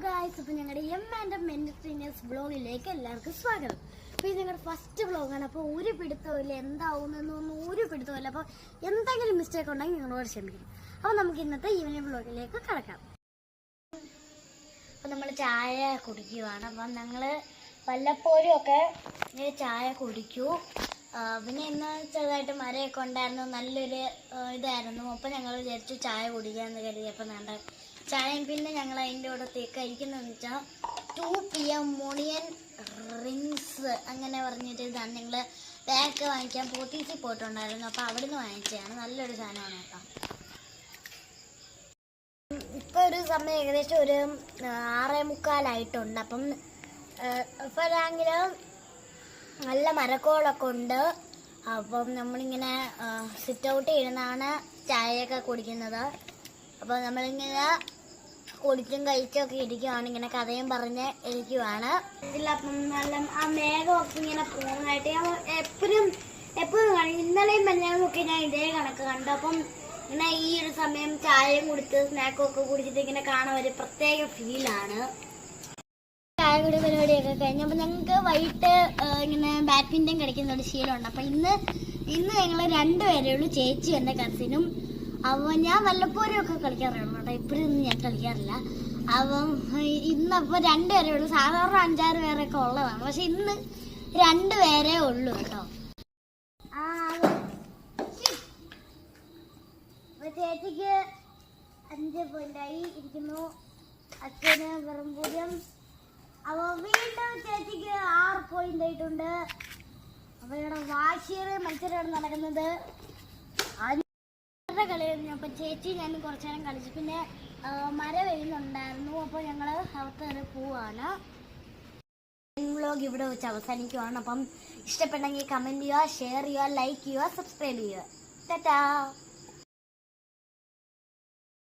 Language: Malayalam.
ഗായ്സ്, അപ്പോൾ ഞങ്ങളുടെ എം&M ബ്ലോഗിലേക്ക് എല്ലാവർക്കും സ്വാഗതം. അപ്പോൾ ഇത് ഞങ്ങളുടെ ഫസ്റ്റ് വ്ളോഗാണ്. അപ്പോൾ ഒരു പിടുത്തമില്ല, എന്താവുമെന്നൊന്നും ഒരു പിടുത്തമില്ല. അപ്പോൾ എന്തെങ്കിലും മിസ്റ്റേക്ക് ഉണ്ടെങ്കിൽ ഞങ്ങളോട് ക്ഷമിക്കും. അപ്പോൾ നമുക്ക് ഇന്നത്തെ ഈവനിങ് വ്ളോഗിലേക്ക് കിടക്കാം. അപ്പോൾ നമ്മൾ ചായ കുടിക്കുകയാണ്. അപ്പം ഞങ്ങൾ വല്ലപ്പോഴും ഒക്കെ ചായ കുടിക്കൂ. പിന്നെ ഇന്ന് ചെറുതായിട്ട് മരയൊക്കെ ഉണ്ടായിരുന്നു, നല്ലൊരു ഇതായിരുന്നു. അപ്പോൾ ഞങ്ങൾ വിചാരിച്ചു ചായ കുടിക്കാമെന്ന് കരുതി. അപ്പം വേണ്ട ചായയും പിന്നെ ഞങ്ങൾ അതിൻ്റെ കൂടെ കഴിക്കുന്നതെന്ന് വെച്ചാൽ 2 PM മോണിയൻ റിങ്സ് അങ്ങനെ പറഞ്ഞിട്ട് ഇതാണ്. ഞങ്ങൾ പാക്ക് വാങ്ങിക്കാൻ പോത്തീസിൽ പോയിട്ടുണ്ടായിരുന്നു. അപ്പോൾ അവിടെ നിന്ന് വാങ്ങിച്ചതാണ്. നല്ലൊരു സാധനമാണ് കേട്ടോ. ഇപ്പോൾ ഒരു സമയം ഏകദേശം ഒരു 6:45 അപ്പം ഇപ്പോഴാണെങ്കിൽ നല്ല മരക്കോളൊക്കെ ഉണ്ട്. അപ്പം നമ്മളിങ്ങനെ സിറ്റ് ഔട്ട് ചെയ്യുന്നതാണ് ചായയൊക്കെ കുടിക്കുന്നത്. അപ്പോൾ നമ്മളിങ്ങനെ കുടിച്ചും കഴിച്ചൊക്കെ ഇരിക്കുവാണ്, ഇങ്ങനെ കഥയും പറഞ്ഞ് ഇരിക്കുവാണ്. ഇതിലപ്പം നല്ല ആ മേഘമൊക്കെ ഇങ്ങനെ പോകുന്നതായിട്ട് ഞാൻ എപ്പോഴും കാണും. ഇന്നലെയും മെഞ്ഞാമൊക്കെ ഞാൻ ഇതേ കണക്ക് കണ്ടു. അപ്പം ഇങ്ങനെ ഈ ഒരു സമയം ചായയും കുടിച്ച് സ്നാക്കും ഒക്കെ കുടിച്ചിട്ട് ഇങ്ങനെ കാണാൻ ഒരു പ്രത്യേക ഫീലാണ്. ചായ കുടി പരിപാടിയൊക്കെ കഴിഞ്ഞപ്പോൾ ഞങ്ങൾക്ക് വൈകിട്ട് ഇങ്ങനെ ബാഡ്മിൻ്റൺ കളിക്കുന്ന ഒരു ശീലമുണ്ട്. അപ്പം ഇന്ന് ഞങ്ങൾ 2 പേരേ ഉള്ളൂ, ചേച്ചി എൻ്റെ കസിനും. അപ്പം ഞാൻ വല്ലപ്പോഴും ഒക്കെ കളിക്കാറുള്ളൂ കേട്ടോ, ഇപ്പോഴൊന്നും ഞാൻ കളിക്കാറില്ല. അപ്പം ഇന്നപ്പോൾ 2 പേരേ ഉള്ളൂ. സാധാരണ 5-6 പേരൊക്കെ ഉള്ളതാണ്, പക്ഷെ ഇന്ന് 2 പേരേ ഉള്ളൂ കേട്ടോ. ചേച്ചിക്ക് 5 പോയിന്റായി ഇരിക്കുന്നു, അച്ഛന് വെറും 0. അപ്പോൾ വീണ്ടും ചേച്ചിക്ക് 6 പോയിന്റ് ആയിട്ടുണ്ട്. അപ്പോൾ ഇവിടെ വാശിയേറിയ മത്സരമാണ് നടക്കുന്നത്. കളി കഴിഞ്ഞപ്പോൾ ചേച്ചി ഞാൻ കുറച്ചു നേരം കളിച്ചു. പിന്നെ മഴ പെയ്യുന്നുണ്ടായിരുന്നു. അപ്പോൾ ഞങ്ങൾ അകത്ത് വരെ പോവാണ്. വ്ളോഗ് ഇവിടെ വെച്ച് അവസാനിക്കുവാണ്. അപ്പം ഇഷ്ടപ്പെട്ടെങ്കിൽ കമൻറ്റ് ചെയ്യുക, ഷെയർ ചെയ്യുക, ലൈക്ക് ചെയ്യുക, സബ്സ്ക്രൈബ് ചെയ്യുക. ടാറ്റാ.